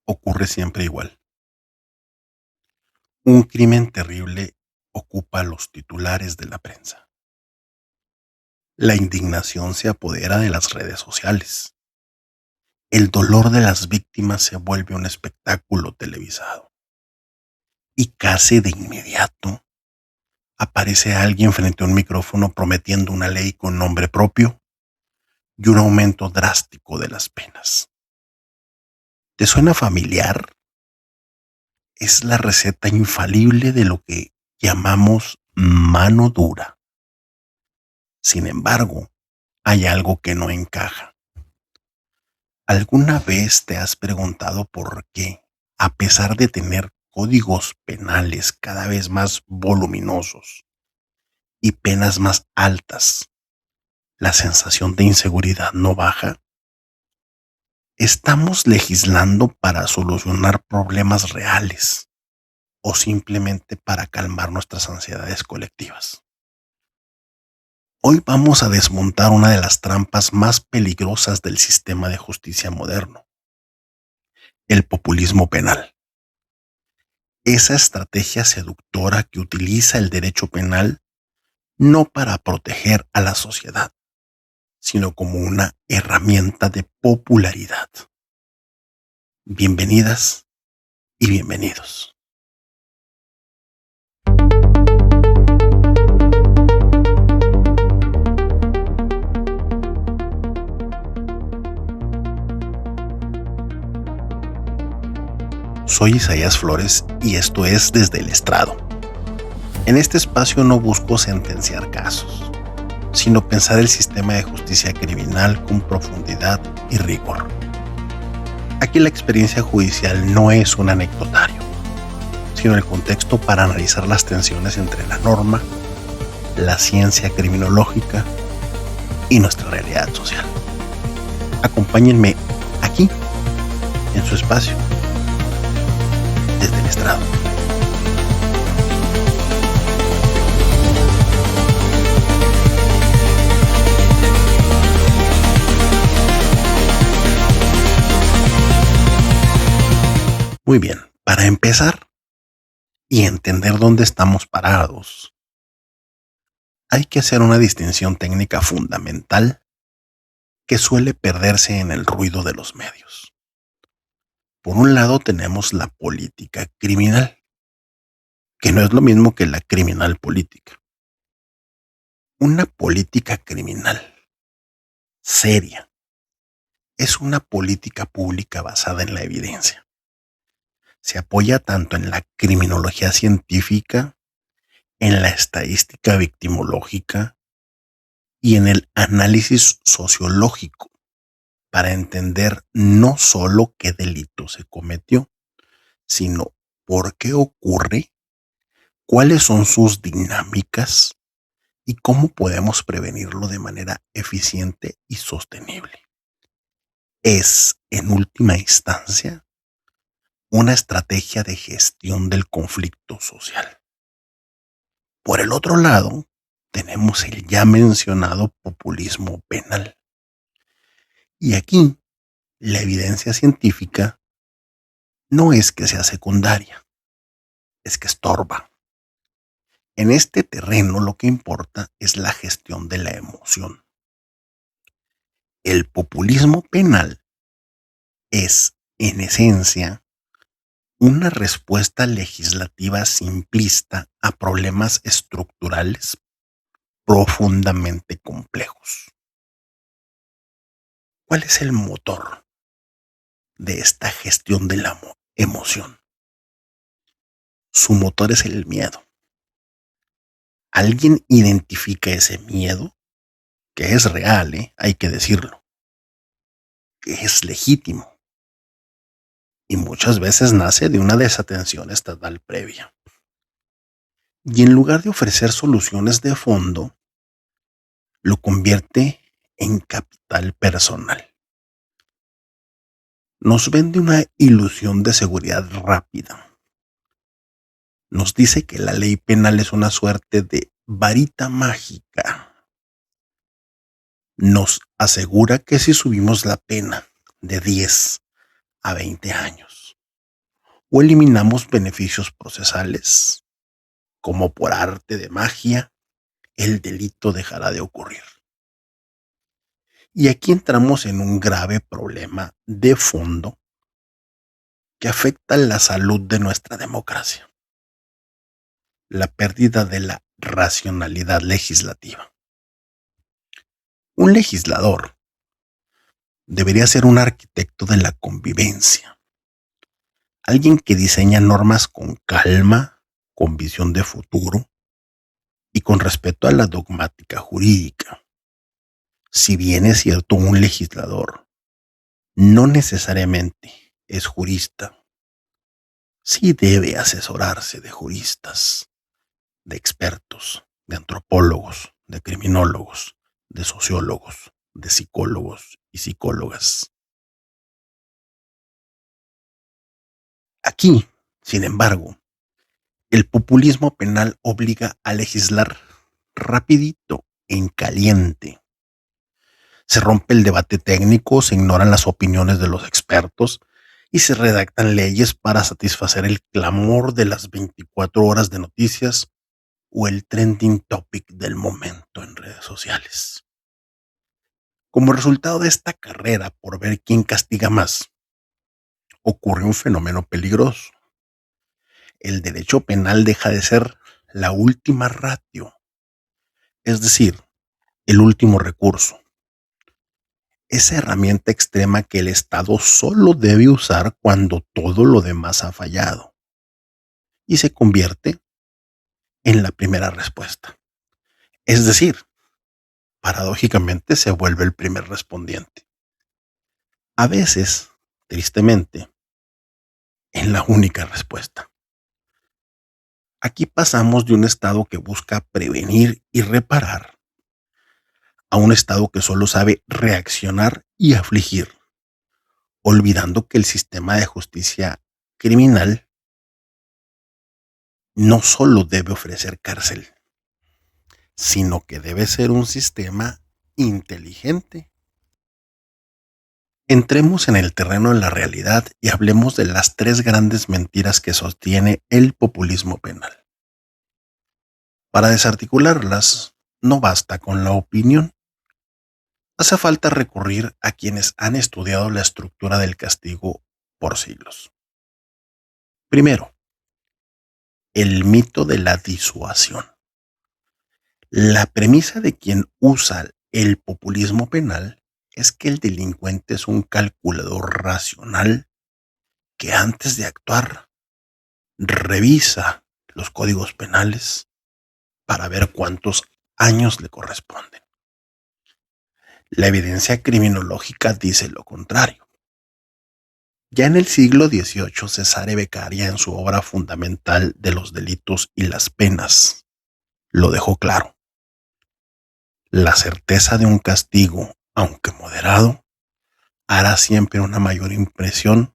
ocurre siempre igual. Un crimen terrible ocupa los titulares de la prensa. La indignación se apodera de las redes sociales. El dolor de las víctimas se vuelve un espectáculo televisado. Y casi de inmediato aparece alguien frente a un micrófono prometiendo una ley con nombre propio y un aumento drástico de las penas. ¿Te suena familiar? Es la receta infalible de lo que llamamos mano dura. Sin embargo, hay algo que no encaja. ¿Alguna vez te has preguntado por qué, a pesar de tener códigos penales cada vez más voluminosos y penas más altas, la sensación de inseguridad no baja? ¿Estamos legislando para solucionar problemas reales o simplemente para calmar nuestras ansiedades colectivas? Hoy vamos a desmontar una de las trampas más peligrosas del sistema de justicia moderno: el populismo penal. Esa estrategia seductora que utiliza el derecho penal no para proteger a la sociedad, sino como una herramienta de popularidad. Bienvenidas y bienvenidos. Soy Isaías Flores y esto es Desde el Estrado. En este espacio no busco sentenciar casos, sino pensar el sistema de justicia criminal con profundidad y rigor. Aquí la experiencia judicial no es un anecdotario, sino el contexto para analizar las tensiones entre la norma, la ciencia criminológica y nuestra realidad social. Acompáñenme aquí, en su espacio, Desde el Estrado. Muy bien, para empezar y entender dónde estamos parados, hay que hacer una distinción técnica fundamental que suele perderse en el ruido de los medios. Por un lado tenemos la política criminal, que no es lo mismo que la criminal política. Una política criminal seria es una política pública basada en la evidencia. Se apoya tanto en la criminología científica, en la estadística victimológica y en el análisis sociológico para entender no solo qué delito se cometió, sino por qué ocurre, cuáles son sus dinámicas y cómo podemos prevenirlo de manera eficiente y sostenible. Es, en última instancia, una estrategia de gestión del conflicto social. Por el otro lado, tenemos el ya mencionado populismo penal. Y aquí, la evidencia científica no es que sea secundaria, es que estorba. En este terreno lo que importa es la gestión de la emoción. El populismo penal es, en esencia, una respuesta legislativa simplista a problemas estructurales profundamente complejos. ¿Cuál es el motor de esta gestión de la emoción? Su motor es el miedo. ¿Alguien identifica ese miedo? Que es real, hay que decirlo, que es legítimo y muchas veces nace de una desatención estatal previa. Y en lugar de ofrecer soluciones de fondo, lo convierte en capital personal. Nos vende una ilusión de seguridad rápida. Nos dice que la ley penal es una suerte de varita mágica. Nos asegura que si subimos la pena de 10 a 20 años, o eliminamos beneficios procesales, como por arte de magia, el delito dejará de ocurrir. Y aquí entramos en un grave problema de fondo que afecta la salud de nuestra democracia: la pérdida de la racionalidad legislativa. Un legislador debería ser un arquitecto de la convivencia, alguien que diseña normas con calma, con visión de futuro y con respeto a la dogmática jurídica. Si bien es cierto, un legislador no necesariamente es jurista, sí debe asesorarse de juristas, de expertos, de antropólogos, de criminólogos, de sociólogos, de psicólogos y psicólogas. Aquí, sin embargo, el populismo penal obliga a legislar rapidito, en caliente. Se rompe el debate técnico, se ignoran las opiniones de los expertos y se redactan leyes para satisfacer el clamor de las 24 horas de noticias o el trending topic del momento en redes sociales. Como resultado de esta carrera por ver quién castiga más, ocurre un fenómeno peligroso. El derecho penal deja de ser la última ratio, es decir, el último recurso, esa herramienta extrema que el Estado solo debe usar cuando todo lo demás ha fallado, y se convierte en la primera respuesta. Es decir, paradójicamente se vuelve el primer respondiente. A veces, tristemente, en la única respuesta. Aquí pasamos de un Estado que busca prevenir y reparar a un Estado que solo sabe reaccionar y afligir, olvidando que el sistema de justicia criminal no solo debe ofrecer cárcel, sino que debe ser un sistema inteligente. Entremos en el terreno de la realidad y hablemos de las tres grandes mentiras que sostiene el populismo penal. Para desarticularlas, no basta con la opinión. Hace falta recurrir a quienes han estudiado la estructura del castigo por siglos. Primero, el mito de la disuasión. La premisa de quien usa el populismo penal es que el delincuente es un calculador racional que antes de actuar revisa los códigos penales para ver cuántos años le corresponden. La evidencia criminológica dice lo contrario. Ya en el siglo XVIII, Cesare Beccaria, en su obra fundamental de los delitos y las penas, lo dejó claro. La certeza de un castigo, aunque moderado, hará siempre una mayor impresión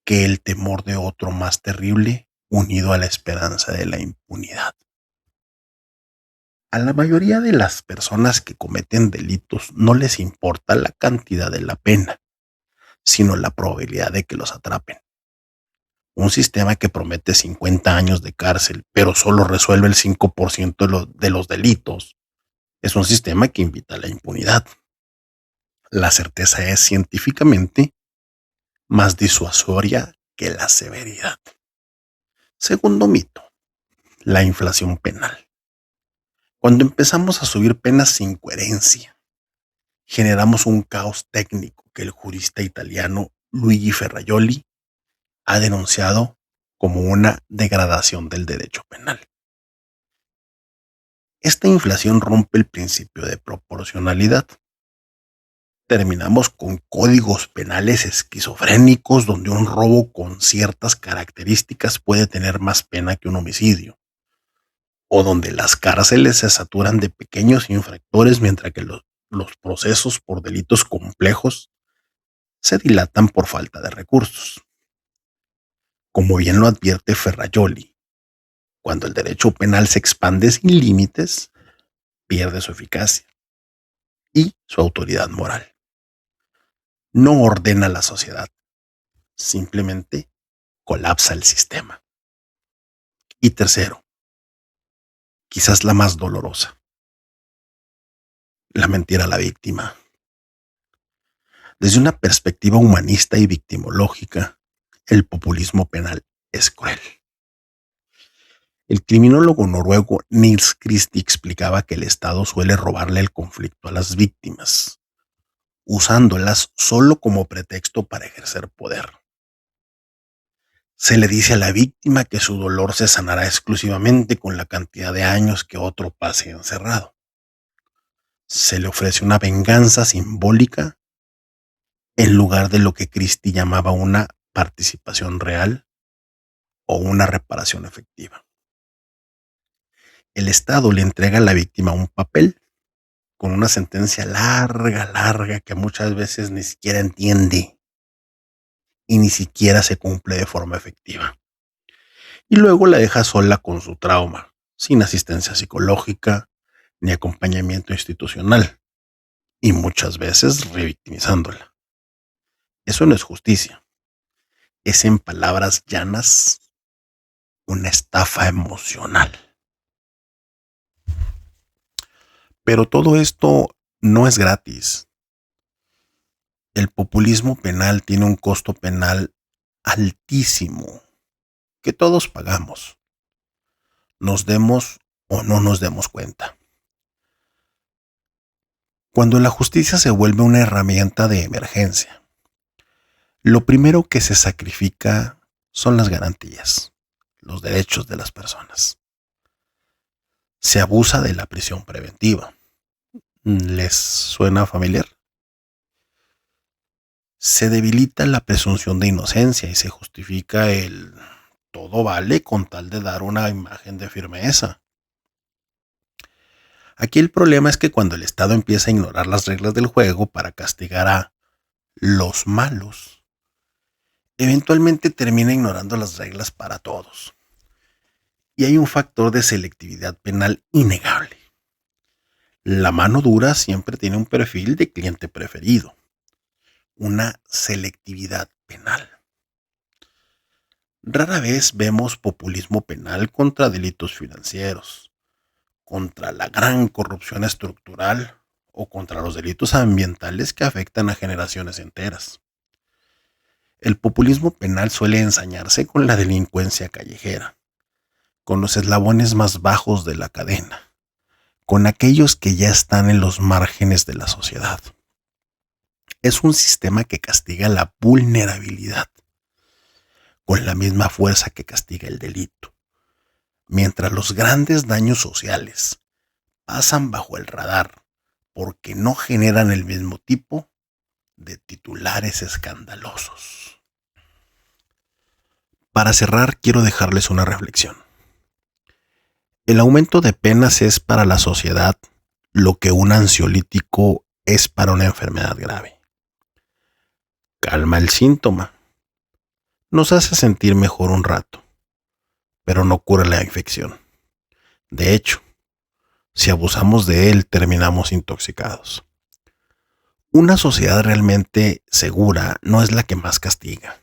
que el temor de otro más terrible, unido a la esperanza de la impunidad. A la mayoría de las personas que cometen delitos no les importa la cantidad de la pena, sino la probabilidad de que los atrapen. Un sistema que promete 50 años de cárcel, pero solo resuelve el 5% de los delitos, es un sistema que invita a la impunidad. La certeza es científicamente más disuasoria que la severidad. Segundo mito, la inflación penal. Cuando empezamos a subir penas sin coherencia, generamos un caos técnico que el jurista italiano Luigi Ferrajoli ha denunciado como una degradación del derecho penal. Esta inflación rompe el principio de proporcionalidad. Terminamos con códigos penales esquizofrénicos donde un robo con ciertas características puede tener más pena que un homicidio, o donde las cárceles se saturan de pequeños infractores mientras que los procesos por delitos complejos se dilatan por falta de recursos. Como bien lo advierte Ferrajoli, cuando el derecho penal se expande sin límites, pierde su eficacia y su autoridad moral. No ordena la sociedad, simplemente colapsa el sistema. Y tercero, quizás la más dolorosa, la mentira a la víctima. Desde una perspectiva humanista y victimológica, el populismo penal es cruel. El criminólogo noruego Nils Christie explicaba que el Estado suele robarle el conflicto a las víctimas, usándolas solo como pretexto para ejercer poder. Se le dice a la víctima que su dolor se sanará exclusivamente con la cantidad de años que otro pase encerrado. Se le ofrece una venganza simbólica en lugar de lo que Christie llamaba una participación real o una reparación efectiva. El Estado le entrega a la víctima un papel con una sentencia larga que muchas veces ni siquiera entiende y ni siquiera se cumple de forma efectiva. Y luego la deja sola con su trauma, sin asistencia psicológica ni acompañamiento institucional, y muchas veces revictimizándola. Eso no es justicia. Es, en palabras llanas, una estafa emocional. Pero todo esto no es gratis. El populismo penal tiene un costo penal altísimo que todos pagamos, nos demos o no nos demos cuenta. Cuando la justicia se vuelve una herramienta de emergencia, lo primero que se sacrifica son las garantías, los derechos de las personas. Se abusa de la prisión preventiva. ¿Les suena familiar? Se debilita la presunción de inocencia y se justifica el todo vale con tal de dar una imagen de firmeza. Aquí el problema es que cuando el Estado empieza a ignorar las reglas del juego para castigar a los malos, eventualmente termina ignorando las reglas para todos. Y hay un factor de selectividad penal innegable. La mano dura siempre tiene un perfil de cliente preferido, una selectividad penal. Rara vez vemos populismo penal contra delitos financieros, contra la gran corrupción estructural o contra los delitos ambientales que afectan a generaciones enteras. El populismo penal suele ensañarse con la delincuencia callejera, con los eslabones más bajos de la cadena, con aquellos que ya están en los márgenes de la sociedad. Es un sistema que castiga la vulnerabilidad con la misma fuerza que castiga el delito, mientras los grandes daños sociales pasan bajo el radar porque no generan el mismo tipo de titulares escandalosos. Para cerrar, quiero dejarles una reflexión. El aumento de penas es para la sociedad lo que un ansiolítico es para una enfermedad grave. Calma el síntoma. Nos hace sentir mejor un rato, pero no cura la infección. De hecho, si abusamos de él, terminamos intoxicados. Una sociedad realmente segura no es la que más castiga,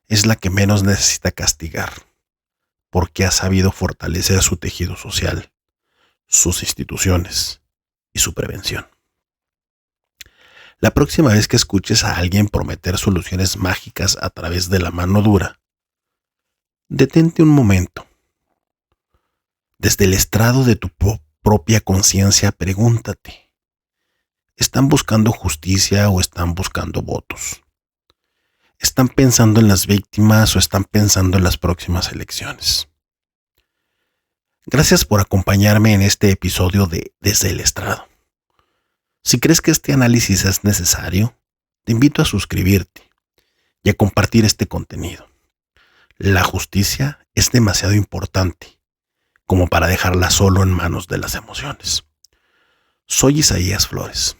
es la que menos necesita castigar, porque ha sabido fortalecer su tejido social, sus instituciones y su prevención. La próxima vez que escuches a alguien prometer soluciones mágicas a través de la mano dura, detente un momento. Desde el estrado de tu propia conciencia, pregúntate, ¿están buscando justicia o están buscando votos? ¿Están pensando en las víctimas o están pensando en las próximas elecciones? Gracias por acompañarme en este episodio de Desde el Estrado. Si crees que este análisis es necesario, te invito a suscribirte y a compartir este contenido. La justicia es demasiado importante como para dejarla solo en manos de las emociones. Soy Isaías Flores.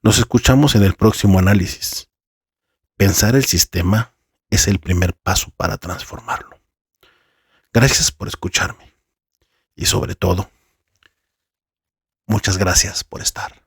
Nos escuchamos en el próximo análisis. Pensar el sistema es el primer paso para transformarlo. Gracias por escucharme y sobre todo, muchas gracias por estar.